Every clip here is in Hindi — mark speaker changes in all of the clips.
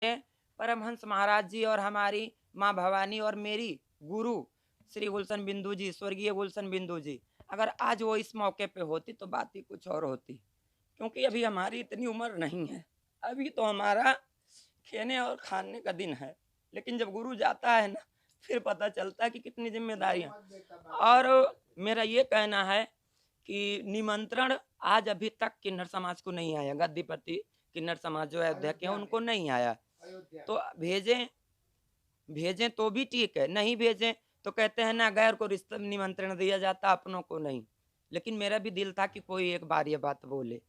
Speaker 1: परमहंस महाराज जी और हमारी माँ भवानी और मेरी गुरु श्री गुलशन बिंदु जी, स्वर्गीय गुलशन बिंदु जी, अगर आज वो इस मौके पे होती तो बात ही कुछ और होती। क्योंकि अभी हमारी इतनी उम्र नहीं है, अभी तो हमारा खेने और खाने का दिन है। लेकिन जब गुरु जाता है ना, फिर पता चलता है कि कितनी जिम्मेदारियां। और मेरा ये कहना है कि निमंत्रण आज अभी तक किन्नर समाज को नहीं आया, गद्दीपति किन्नर समाज जो अयोध्या के हैं उनको नहीं आया। तो भेजें, भेजें तो भी ठीक है, नहीं भेजें तो कहते हैं ना गैर को रिश्ता निमंत्रण दिया जाता, अपनों को नहीं। लेकिन मेरा भी दिल था कि कोई एक बार ये बात बोले।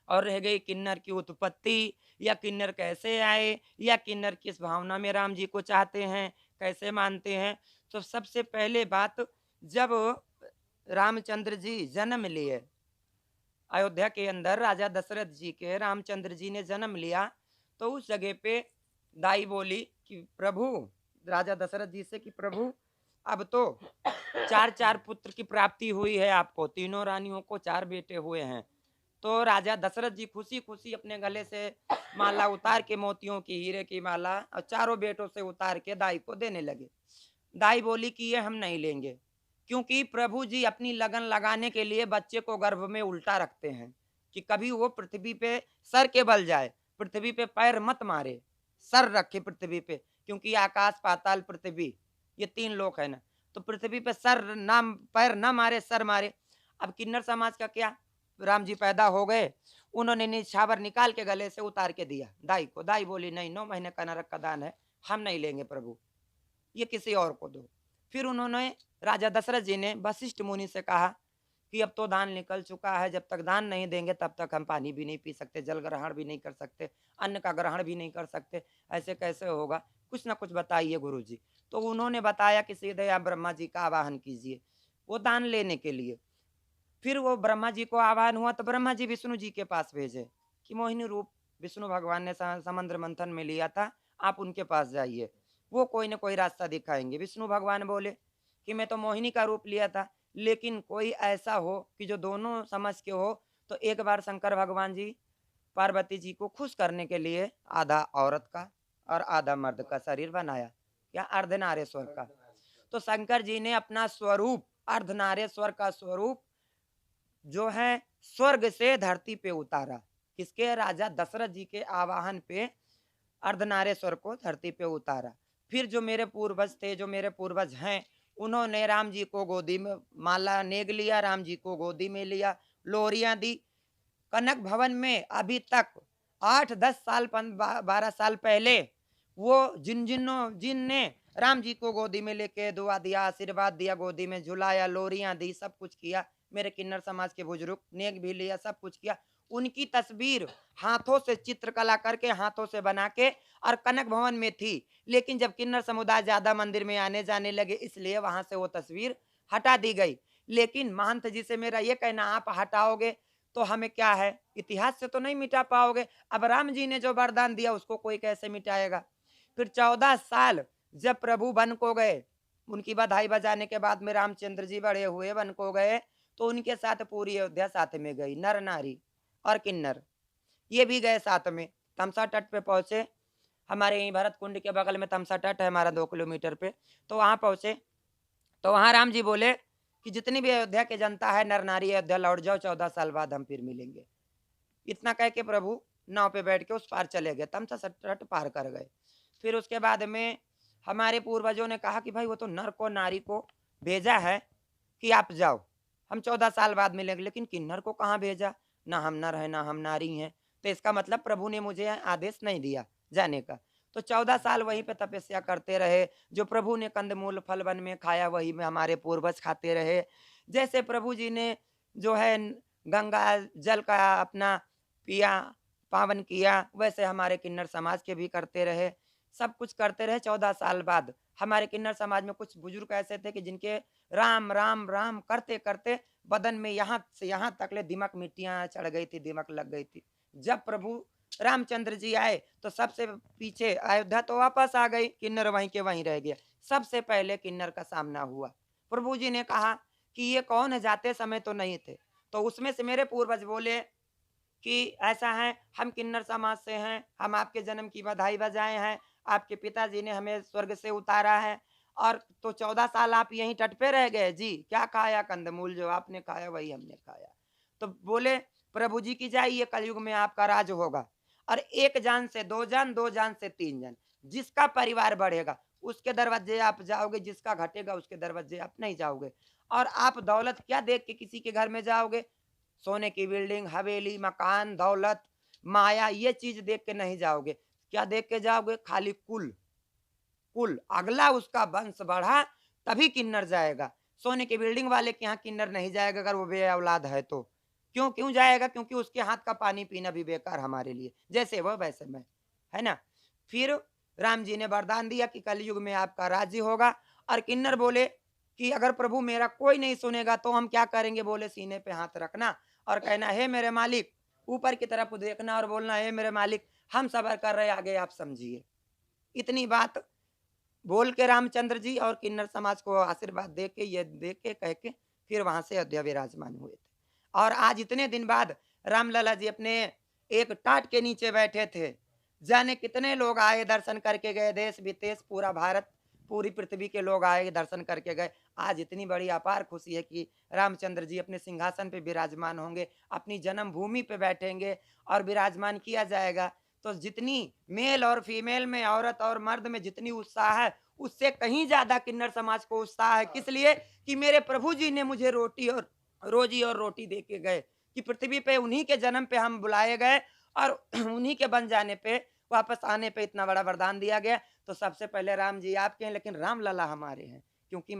Speaker 1: और रह गई किन्नर की उत्पत्ति, या किन्नर कैसे आए, या किन्नर किस भावना में राम जी को चाहते हैं, कैसे मानते हैं। तो सबसे पहले बात, जब रामचंद्र जी जन्म लिए अयोध्या के अंदर, राजा दशरथ जी के रामचंद्र जी ने जन्म लिया, तो उस जगह पे दाई बोली कि प्रभु, राजा दशरथ जी से कि प्रभु अब तो चार चार पुत्र की प्राप्ति हुई है आपको, तीनों रानियों को चार बेटे हुए हैं। तो राजा दशरथ जी खुशी खुशी अपने गले से माला उतार के, मोतियों की हीरे की माला और चारों बेटों से उतार के दाई को देने लगे। दाई बोली कि ये हम नहीं लेंगे, क्योंकि प्रभु जी अपनी लगन लगाने के लिए बच्चे को गर्भ में उल्टा रखते हैं कि कभी वो पृथ्वी पे सर के बल जाए, पृथ्वी पे पैर मत मारे, सर रखे पृथ्वी पे, क्योंकि आकाश पाताल पृथ्वी ये तीन लोक है ना। तो पृथ्वी पे सर ना, पैर ना मारे, सर मारे। अब किन्नर समाज का क्या, राम जी पैदा हो गए, उन्होंने निछावर निकाल के गले से उतार के दिया दाई को। दाई बोली नहीं, 9 महीने का नरक का दान है, हम नहीं लेंगे प्रभु, ये किसी और को दो। फिर उन्होंने, राजा दशरथ जी ने वशिष्ठ मुनि से कहा कि अब तो दान निकल चुका है, जब तक दान नहीं देंगे तब तक हम पानी भी नहीं पी सकते, जल ग्रहण भी नहीं कर सकते, अन्न का ग्रहण भी नहीं कर सकते, ऐसे कैसे होगा, कुछ ना कुछ बताइए गुरु जी। तो उन्होंने बताया कि सीधे आप ब्रह्मा जी का आवाहन कीजिए वो दान लेने के लिए। फिर वो ब्रह्मा जी को आह्वान हुआ तो ब्रह्मा जी विष्णु जी के पास भेजे कि मोहिनी रूप विष्णु भगवान ने समुद्र मंथन में लिया था, आप उनके पास जाइए, वो कोई ना कोई रास्ता दिखाएंगे। विष्णु भगवान बोले कि मैं तो मोहिनी का रूप लिया था, लेकिन कोई ऐसा हो कि जो दोनों समझ के हो। तो एक बार शंकर भगवान जी पार्वती जी को खुश करने के लिए आधा औरत का और आधा मर्द का शरीर बनाया, या अर्धनारेश्वर का। तो शंकर जी ने अपना स्वरूप, अर्धनारेश्वर का स्वरूप जो है स्वर्ग से धरती पे उतारा, किसके, राजा दशरथ जी के आवाहन पे अर्धनारेश्वर को धरती पे उतारा। फिर जो मेरे पूर्वज थे, जो मेरे पूर्वज हैं, उन्होंने राम जी को गोदी में माला नेग लिया, राम जी को गोदी में लिया, लोरियां दी। कनक भवन में अभी तक 8-10 साल 12 साल पहले वो जिन ने राम जी को गोदी में लेके दुआ दिया, आशीर्वाद दिया, गोदी में झुलाया, लोरियां दी, सब कुछ किया, मेरे किन्नर समाज के बुजुर्ग नेक भी लिया, सब कुछ किया। उनकी तस्वीर हाथों से चित्रकला करके, हाथों से बना के, और कनक भवन में थी। लेकिन जब किन्नर समुदाय ज्यादा मंदिर में आने जाने लगे, इसलिए वहां से वो तस्वीर हटा दी गई। लेकिन महंत जी से मेरा ये कहना, आप हटाओगे तो हमें क्या है, इतिहास से तो नहीं मिटा पाओगे। अब राम जी ने जो वरदान दिया उसको कोई कैसे मिटाएगा। फिर 14 साल जब प्रभु वन को गए, उनकी बधाई बजाने के बाद में रामचंद्र जी बड़े हुए, वन को गए, तो उनके साथ पूरी अयोध्या साथ में गई, नर नारी और किन्नर, ये भी गए साथ में। तमसा तट पे पहुंचे, हमारे यहीं भरत कुंड के बगल में तमसा तट है हमारा, 2 किलोमीटर पे। तो वहां पहुंचे, तो वहां राम जी बोले कि जितनी भी अयोध्या की जनता है, नर नारी अयोध्या लौट जाओ, 14 साल बाद हम फिर मिलेंगे। इतना कह के प्रभु नाव पे बैठ के उस पार चले गए, तमसा तट पार कर गए। फिर उसके बाद में हमारे पूर्वजों ने कहा कि भाई वो तो नर को नारी को भेजा है कि आप जाओ, हम 14 साल बाद मिलेंगे, लेकिन किन्नर को कहाँ भेजा, ना हम नर है ना हम नारी हैं, तो इसका मतलब प्रभु ने मुझे आदेश नहीं दिया जाने का। तो 14 साल वहीं पे तपस्या करते रहे, जो प्रभु ने कंदमूल फल वन में खाया वही में हमारे पूर्वज खाते रहे। जैसे प्रभु जी ने जो है गंगा जल का अपना पिया, पावन किया, वैसे हमारे किन्नर समाज के भी करते रहे, सब कुछ करते रहे। 14 साल बाद हमारे किन्नर समाज में कुछ बुजुर्ग ऐसे थे कि जिनके राम राम राम करते करते बदन में यहाँ से यहाँ तक ले दिमक, मिट्टियां चढ़ गई थी, दिमक लग गई थी। जब प्रभु रामचंद्र जी आए तो सबसे पीछे अयोध्या तो वापस आ गई, किन्नर वहीं के वहीं रह गया। सबसे पहले किन्नर का सामना हुआ। प्रभु जी ने कहा कि ये कौन है, जाते समय तो नहीं थे। तो उसमें से मेरे पूर्वज बोले कि ऐसा है, हम किन्नर समाज से हैं, हम आपके जन्म की बधाई बजाए हैं, आपके पिताजी ने हमें स्वर्ग से उतारा है और तो 14 साल आप यहीं तट पे रह गए जी, क्या खाया? कंदमूल जो आपने खाया वही हमने खाया। तो बोले प्रभु जी की जय, ये कलयुग में आपका राज होगा और 1 जान से 2 जान, 2 जान से 3 जान, जिसका परिवार बढ़ेगा उसके दरवाजे आप जाओगे, जिसका घटेगा उसके दरवाजे आप नहीं जाओगे। और आप दौलत क्या देख के किसी के घर में जाओगे? सोने की बिल्डिंग, हवेली, मकान, दौलत, माया, ये चीज़ देख के नहीं जाओगे। क्या देख के जाओगे? खाली कुल, कुल। अगला उसका वंश बढ़ा तभी किन्नर जाएगा। सोने की बिल्डिंग वाले के यहाँ किन्नर नहीं जाएगा अगर वो बे-औलाद है तो। क्यों क्यों जाएगा? क्योंकि उसके हाथ का पानी पीना भी बेकार हमारे लिए। जैसे वह वैसे मैं, है ना? फिर राम जी ने वरदान दिया कि कलयुग में आपका राज्य होगा और किन्नर बोले कि अगर प्रभु मेरा कोई नहीं सुनेगा तो हम क्या करेंगे? बोले सीने पे हाथ रखना और कहना, हे मेरे मालिक, ऊपर की तरफ देखना और बोलना, हे मेरे मालिक, हम सबर कर रहे हैं, आगे आप समझिए। इतनी बात बोल के रामचंद्र जी और किन्नर समाज को आशीर्वाद दे के, ये दे के, कह के फिर वहां से अयोध्या विराजमान हुए थे। और आज इतने दिन बाद रामलला जी अपने एक टाट के नीचे बैठे थे, जाने कितने लोग आए, दर्शन करके गए, देश विदेश पूरा भारत, पूरी पृथ्वी के लोग आए, दर्शन करके गए। आज इतनी बड़ी अपार खुशी है कि रामचंद्र जी अपने सिंहासन पे विराजमान होंगे, अपनी जन्मभूमि पे बैठेंगे और विराजमान किया जाएगा। तो जितनी मेल और फीमेल में, औरत और मर्द में जितनी उत्साह है, उससे कहीं ज्यादा किन्नर समाज को उत्साह है। किस लिए? कि मेरे प्रभु जी ने मुझे रोटी और रोजी और रोटी दे के गए, कि पृथ्वी पे उन्हीं के जन्म पे हम बुलाए गए और उन्हीं के बन जाने पे, वापस आने पे इतना बड़ा वरदान दिया गया। तो सबसे पहले राम जी आपके हैं, लेकिन राम लला हमारे हैं, क्योंकि